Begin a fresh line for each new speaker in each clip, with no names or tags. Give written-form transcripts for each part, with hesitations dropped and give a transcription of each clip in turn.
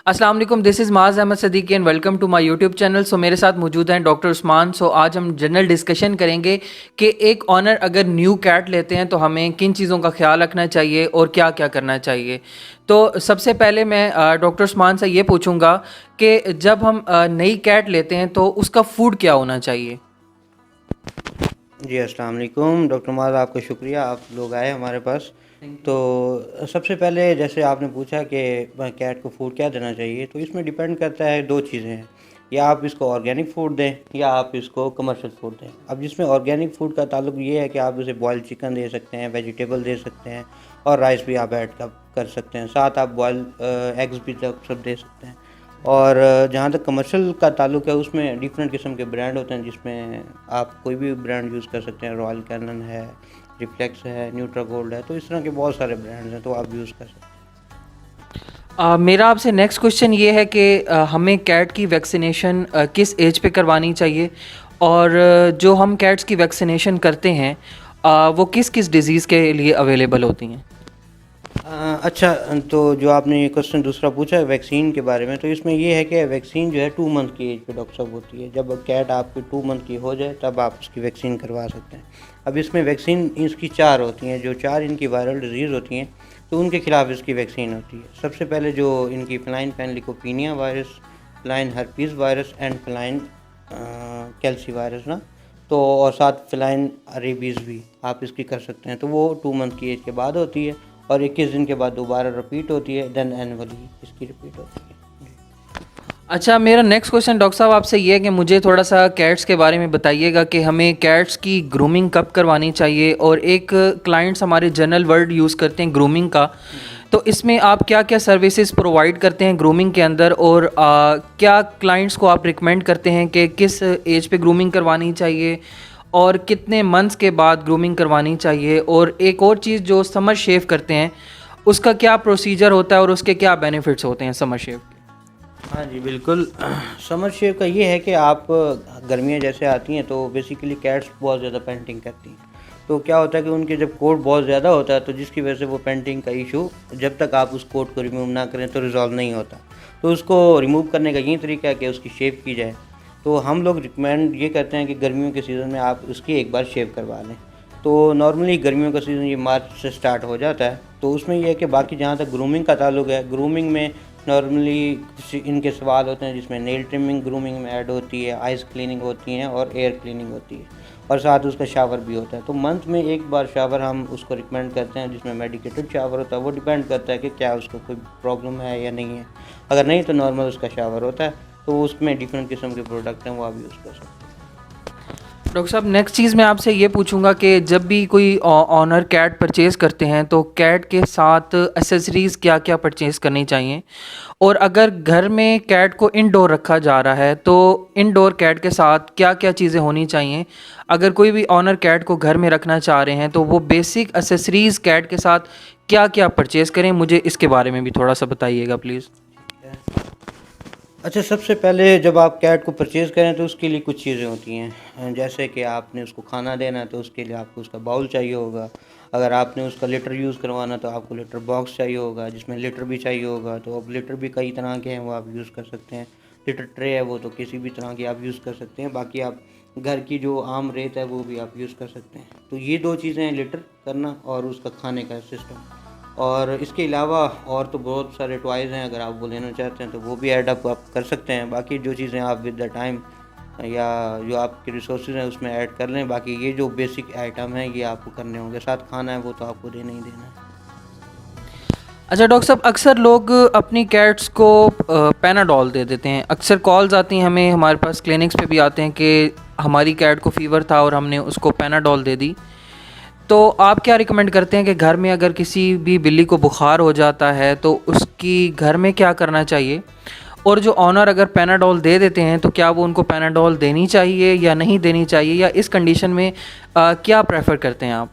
अस्सलाम वालेकुम, this is Maaz Ahmed Siddiqui and welcome to my YouTube channel. So मेरे साथ मौजूद हैं डॉक्टर उस्मान। आज हम जनरल डिस्कशन करेंगे कि एक ऑनर अगर न्यू कैट लेते हैं तो हमें किन चीज़ों का ख्याल रखना चाहिए और क्या क्या करना चाहिए। तो सबसे पहले मैं डॉक्टर उस्मान से ये पूछूंगा कि जब हम नई कैट लेते हैं तो उसका फूड क्या होना चाहिए।
जी अस्सलाम वालेकुम डॉक्टर माज़, आपका शुक्रिया आप लोग आए हमारे पास। तो सबसे पहले जैसे आपने पूछा कि कैट को फूड क्या देना चाहिए, तो इसमें डिपेंड करता है दो चीज़ें हैं, या आप इसको ऑर्गेनिक फ़ूड दें या आप इसको कमर्शियल फ़ूड दें। अब जिसमें ऑर्गेनिक फ़ूड का ताल्लुक ये है कि आप इसे बॉइल्ड चिकन दे सकते हैं, वेजिटेबल दे सकते हैं और राइस भी आप ऐड कर सकते हैं, साथ आप बॉइल्ड एग्स भी सब दे सकते हैं। और जहाँ तक कमर्शियल का ताल्लुक है, उसमें डिफरेंट किस्म के ब्रांड होते हैं, जिसमें आप कोई भी ब्रांड यूज़ कर सकते हैं। रॉयल कैनन है, रिफ्लेक्स है, न्यूट्रागोल्ड है, तो इस तरह के बहुत सारे ब्रांड्स हैं, तो आप यूज़ कर सकते हैं।
मेरा आपसे नेक्स्ट क्वेश्चन ये है कि हमें कैट की वैक्सीनेशन किस एज पे करवानी चाहिए और जो हम कैट्स की वैक्सीनेशन करते हैं वो किस किस डिज़ीज़ के लिए अवेलेबल होती हैं।
अच्छा, तो जो आपने ये क्वेश्चन दूसरा पूछा है वैक्सीन के बारे में, तो इसमें ये है कि वैक्सीन जो है 2 मंथ की एज पे डॉक्टर साहब होती है। जब कैट आपकी 2 मंथ की हो जाए तब आप उसकी वैक्सीन करवा सकते हैं। अब इसमें वैक्सीन इसकी 4 होती हैं, जो 4 इनकी वायरल डिजीज़ होती हैं, तो उनके खिलाफ इसकी वैक्सीन होती है। सबसे पहले जो इनकी feline panleukopenia virus, feline herpes virus and feline calici virus ना, तो और साथ फेलाइन रेबीज़ भी आप इसकी कर सकते हैं। तो वो 2 मंथ की एज के बाद होती है और 21 दिन के बाद दोबारा रिपीट होती है, देन एनुअली इसकी रिपीट होती है।
अच्छा, मेरा नेक्स्ट क्वेश्चन डॉक्टर साहब आपसे ये है कि मुझे थोड़ा सा कैट्स के बारे में बताइएगा कि हमें कैट्स की ग्रूमिंग कब करवानी चाहिए। और एक क्लाइंट्स हमारे जनरल वर्ड यूज़ करते हैं ग्रूमिंग का, तो इसमें आप क्या क्या सर्विसेज प्रोवाइड करते हैं ग्रूमिंग के अंदर और क्या क्लाइंट्स को आप रिकमेंड करते हैं कि किस एज पे ग्रूमिंग करवानी चाहिए और कितने मंथ्स के बाद ग्रूमिंग करवानी चाहिए। और एक और चीज़, जो समर शेव करते हैं उसका क्या प्रोसीजर होता है और उसके क्या बेनिफिट्स होते हैं समर शेव के।
हाँ जी, बिल्कुल। समर शेव का ये है कि आप गर्मियाँ जैसे आती हैं तो बेसिकली कैट्स बहुत ज़्यादा पेंटिंग करती हैं। तो क्या होता है कि उनके जब कोट बहुत ज़्यादा होता है, तो जिसकी वजह से वो पेंटिंग का इशू, जब तक आप उस कोट को रिमूव ना करें तो रिज़ॉल्व नहीं होता। तो उसको रिमूव करने का यही तरीका है कि उसकी शेव की जाए। तो हम लोग रिकमेंड ये करते हैं कि गर्मियों के सीज़न में आप उसकी एक बार शेव करवा लें। तो नॉर्मली गर्मियों का सीज़न ये मार्च से स्टार्ट हो जाता है। तो उसमें ये है कि बाकी जहाँ तक ग्रूमिंग का ताल्लुक है, ग्रूमिंग में नॉर्मली कुछ इनके सवाल होते हैं, जिसमें नेल ट्रिमिंग ग्रूमिंग में ऐड होती है, आइस क्लीनिंग होती हैं और एयर क्लीनिंग होती है, और साथ उसका शावर भी होता है। तो मंथ में एक बार शावर हम उसको रिकमेंड करते हैं, जिसमें मेडिकेटेड शावर होता है। वो डिपेंड करता है कि क्या उसको कोई प्रॉब्लम है या नहीं है। अगर नहीं तो नॉर्मल उसका शावर होता है। तो उसमें डिफरेंट किस्म के प्रोडक्ट हैं, वो आप यूज़ कर सकते हैं।
डॉक्टर साहब, नेक्स्ट चीज़ मैं आपसे ये पूछूंगा कि जब भी कोई ऑनर कैट परचेज़ करते हैं तो कैट के साथ एसेसरीज़ क्या क्या परचेज़ करनी चाहिए। और अगर घर में कैट को इंडोर रखा जा रहा है तो इंडोर कैट के साथ क्या क्या चीज़ें होनी चाहिए। अगर कोई भी ऑनर कैट को घर में रखना चाह रहे हैं तो वो बेसिक एसेसरीज़ कैट के साथ क्या क्या परचेज़ करें, मुझे इसके बारे में भी थोड़ा सा बताइएगा प्लीज़।
अच्छा, सबसे पहले जब आप कैट को परचेज़ करें तो उसके लिए कुछ चीज़ें होती हैं। जैसे कि आपने उसको खाना देना है तो उसके लिए आपको उसका बाउल चाहिए होगा। अगर आपने उसका लिटर यूज़ करवाना तो आपको लिटर बॉक्स चाहिए होगा, जिसमें लिटर भी चाहिए होगा। तो अब लिटर भी कई तरह के हैं, वो आप यूज़ कर सकते हैं। लिटर ट्रे है, वो तो किसी भी तरह की आप यूज़ कर सकते हैं। बाकी आप घर की जो आम रेत है वो भी आप यूज़ कर सकते हैं। तो ये 2 चीज़ें हैं, लिटर करना और उसका खाने का सिस्टम। और इसके अलावा और तो बहुत सारे टॉयज़ हैं, अगर आप वो लेना चाहते हैं तो वो भी ऐड अप आप कर सकते हैं। बाकी जो चीज़ें आप विद द टाइम या जो आपके रिसोर्सेज हैं उसमें ऐड कर लें। बाकी ये जो बेसिक आइटम हैं ये आपको करने होंगे। साथ खाना है वो तो आपको देना ही देना है।
अच्छा डॉक्टर साहब, अक्सर लोग अपनी कैट्स को पैनाडॉल दे देते हैं। अक्सर कॉल्स आती हैं हमें, हमारे पास क्लिनिक्स पे भी आते हैं कि हमारी कैट को फ़ीवर था और हमने उसको पैनाडॉल दे दी। तो आप क्या रिकमेंड करते हैं कि घर में अगर किसी भी बिल्ली को बुखार हो जाता है तो उसकी घर में क्या करना चाहिए। और जो ऑनर अगर पैनाडॉल दे देते हैं तो क्या वो उनको पैनाडॉल देनी चाहिए या नहीं देनी चाहिए, या इस कंडीशन में क्या प्रेफर करते हैं आप।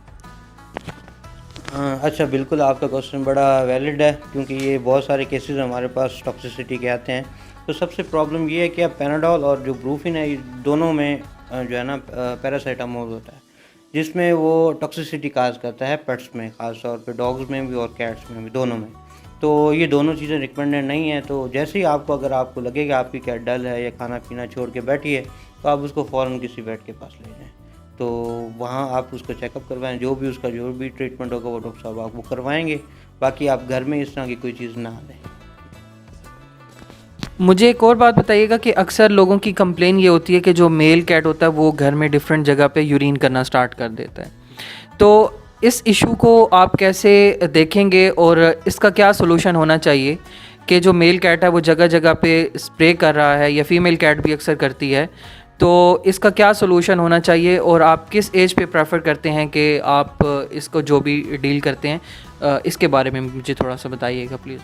अच्छा, बिल्कुल आपका क्वेश्चन बड़ा वैलिड है, क्योंकि ये बहुत सारे केसेस हमारे पास टॉक्सिसिटी के आते हैं। तो सबसे प्रॉब्लम ये है कि अब पैनाडॉल और जो ब्रूफिन है, ये दोनों में जो है ना पैरासीटामोल होता है, जिसमें वो टॉक्सिसिटी काज करता है पेट्स में, ख़ास तौर पे डॉग्स में भी और कैट्स में भी, दोनों में। तो ये दोनों चीज़ें रिकमेंडेड नहीं है। तो जैसे ही आपको अगर आपको लगे कि आपकी कैट डल है या खाना पीना छोड़ के बैठी है, तो आप उसको फ़ौरन किसी वेट के पास ले जाएँ। तो वहाँ आप उसको चेकअप करवाएँ, जो भी ट्रीटमेंट होगा वो डॉक्टर साहब आपको करवाएँगे। बाकी आप घर में इस तरह की कोई चीज़ ना लें।
मुझे एक और बात बताइएगा कि अक्सर लोगों की कंप्लेन ये होती है कि जो मेल कैट होता है वो घर में डिफरेंट जगह पे यूरिन करना स्टार्ट कर देता है। तो इस इशू को आप कैसे देखेंगे और इसका क्या सॉल्यूशन होना चाहिए कि जो मेल कैट है वो जगह जगह पे स्प्रे कर रहा है, या फीमेल कैट भी अक्सर करती है, तो इसका क्या सॉल्यूशन होना चाहिए और आप किस एज पे प्रेफर करते हैं कि आप इसको जो भी डील करते हैं, इसके बारे में मुझे थोड़ा सा बताइएगा प्लीज़।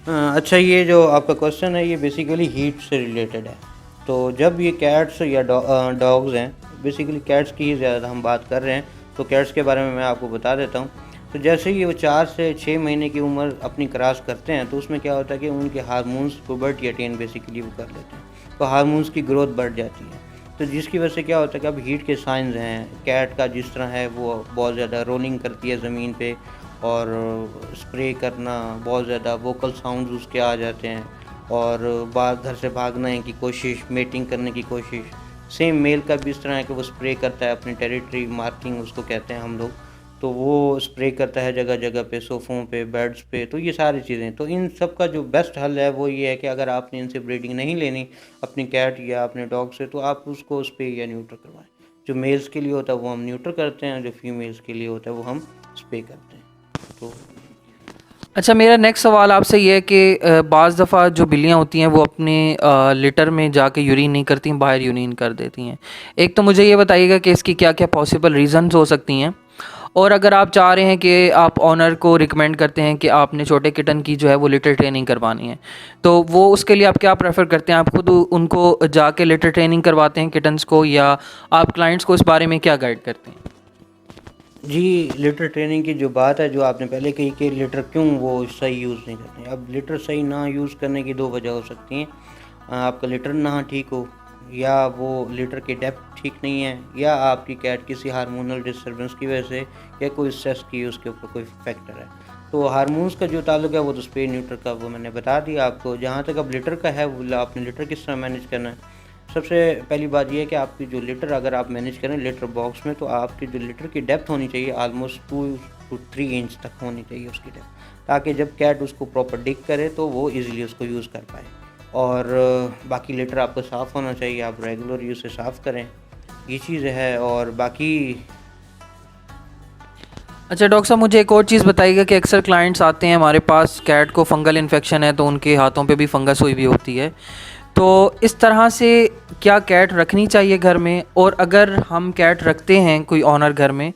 अच्छा, ये जो आपका क्वेश्चन है ये बेसिकली हीट से रिलेटेड है। तो जब ये कैट्स या डॉग्स हैं, बेसिकली कैट्स की ही ज़्यादा हम बात कर रहे हैं, तो कैट्स के बारे में मैं आपको बता देता हूँ। तो जैसे ही वो 4 से 6 महीने की उम्र अपनी क्रॉस करते हैं, तो उसमें क्या होता है कि उनके हार्मोन्स पुबर्टी अटेन बेसिकली वो कर लेते हैं, तो हार्मोन्स की ग्रोथ बढ़ जाती है। तो जिसकी वजह से क्या होता है कि अब हीट के साइंस हैं, कैट का जिस तरह है वो बहुत ज़्यादा रोलिंग करती है ज़मीन पे, और स्प्रे करना, बहुत ज़्यादा वोकल साउंड्स उसके आ जाते हैं, और घर से भागने की कोशिश, मेटिंग करने की कोशिश। सेम मेल का भी इस तरह है कि वो स्प्रे करता है अपनी टेरिटरी मार्किंग उसको कहते हैं हम लोग, तो वो स्प्रे करता है जगह जगह पे, सोफ़ों पे, बेड्स पे। तो ये सारी चीज़ें, तो इन सब का जो बेस्ट हल है वो ये है कि अगर आपने इनसे ब्रीडिंग नहीं लेनी अपनी कैट या अपने डॉग से, तो आप उसको स्प्रे या न्यूट्र करवाएं। जो मेल्स के लिए होता है वो हम न्यूट्र करते हैं, जो फीमेल्स के लिए होता है वो हम स्प्रे करते हैं। तो
अच्छा, मेरा नेक्स्ट सवाल आपसे ये है कि बाज़ दफ़ा जो बिल्लियाँ होती हैं वो अपने लिटर में जाके यूरिन नहीं करती, बाहर यूरिन कर देती हैं। एक तो मुझे ये बताइएगा कि इसकी क्या क्या पॉसिबल रीज़न्स हो सकती हैं, और अगर आप चाह रहे हैं कि आप ऑनर को रिकमेंड करते हैं कि आपने छोटे किटन की जो है वो लिटर ट्रेनिंग करवानी है, तो वो उसके लिए आप क्या प्रेफर करते हैं? आप खुद उनको जाके लिटर ट्रेनिंग करवाते हैं किटन्स को, या आप क्लाइंट्स को इस बारे में क्या गाइड करते हैं?
जी, लिटर ट्रेनिंग की जो बात है, जो आपने पहले कही कि लिटर क्यों वो सही यूज़ नहीं करते हैं। अब लिटर सही ना यूज़ करने की 2 वजह हो सकती हैं। आपका लिटर ना ठीक हो, या वो लिटर की डेप्थ ठीक नहीं है, या आपकी कैट किसी हार्मोनल डिस्टर्बेंस की वजह से, या कोई स्ट्रेस की उसके ऊपर कोई फैक्टर है। तो हार्मोन्स का जो ताल्लुक है वो तो स्प्रे न्यूट्र का वो मैंने बता दिया आपको। जहाँ तक अब लिटर का है, वो आपने लिटर किस तरह मैनेज करना है। सबसे पहली बात ये है कि आपकी जो लिटर अगर आप मैनेज करें लिटर बॉक्स में, तो आपकी जो लिटर की डेप्थ होनी चाहिए ऑलमोस्ट 2 to 3 इंच तक होनी चाहिए उसकी डेप्थ, ताकि जब कैट उसको प्रॉपर डिग करे तो वो इजीली उसको यूज़ कर पाए। और बाकी लिटर आपको साफ़ होना चाहिए, आप रेगुलर यूज़ से साफ़ करें, ये चीज़ है। और बाकी
अच्छा डॉक्टर साहब, मुझे एक और चीज़ बताइएगा कि अक्सर क्लाइंट्स आते हैं हमारे पास, कैट को फंगल इन्फेक्शन है तो उनके हाथों पे भी फंगस हुई भी होती है, तो इस तरह से क्या कैट रखनी चाहिए घर में? और अगर हम कैट रखते हैं कोई ऑनर घर में,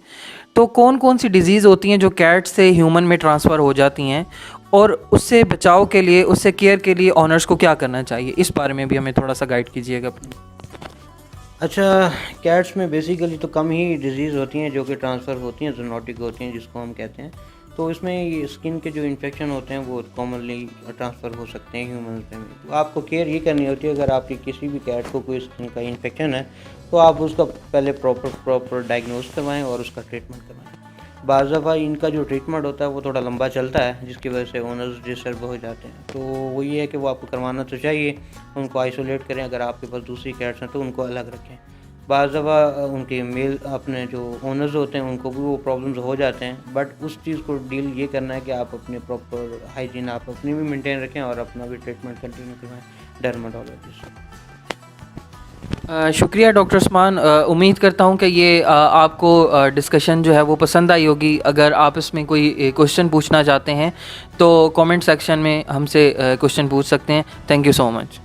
तो कौन कौन सी डिजीज़ होती हैं जो कैट से ह्यूमन में ट्रांसफ़र हो जाती हैं, और उससे बचाव के लिए, उससे केयर के लिए ऑनर्स को क्या करना चाहिए? इस बारे में भी हमें थोड़ा सा गाइड कीजिएगा।
अच्छा, कैट्स में बेसिकली तो कम ही डिजीज़ होती हैं जो कि ट्रांसफ़र होती हैं, ज़ूनोटिक होती हैं जिसको हम कहते हैं। तो इसमें ये स्किन के जो इन्फेक्शन होते हैं वो कॉमनली ट्रांसफ़र हो सकते हैं ह्यूमन्स में भी। तो आपको केयर ये करनी होती है, अगर आपकी किसी भी कैट को कोई स्किन का इन्फेक्शन है, तो आप उसका पहले प्रॉपर डायग्नोस करवाएँ और उसका ट्रीटमेंट करवाएँ। बाज़ दफ़ा इनका जो ट्रीटमेंट होता है वो थोड़ा लंबा चलता है, जिसकी वजह से ओनर्स डिस्टर्ब हो जाते हैं। तो वो ये है कि वो आपको करवाना तो चाहिए, उनको आइसोलेट करें, अगर आपके पास दूसरी कैट्स हैं तो उनको अलग रखें। बाज़ दफ़ा उनके मेल अपने जो ओनर्स होते हैं उनको भी वो प्रॉब्लम्स हो जाते हैं, बट उस चीज़ को डील ये करना है कि आप अपने प्रॉपर हाइजीन आप अपनी भी मेंटेन रखें और अपना भी ट्रीटमेंट कंटिन्यू करवाएं डर्माटोलॉजिस्ट से।
शुक्रिया डॉक्टर उस्मान। उम्मीद करता हूँ कि ये आपको डिस्कशन जो है वो पसंद आई होगी। अगर आप इसमें कोई क्वेश्चन पूछना चाहते हैं तो कमेंट सेक्शन में हमसे क्वेश्चन पूछ सकते हैं। Thank you so much.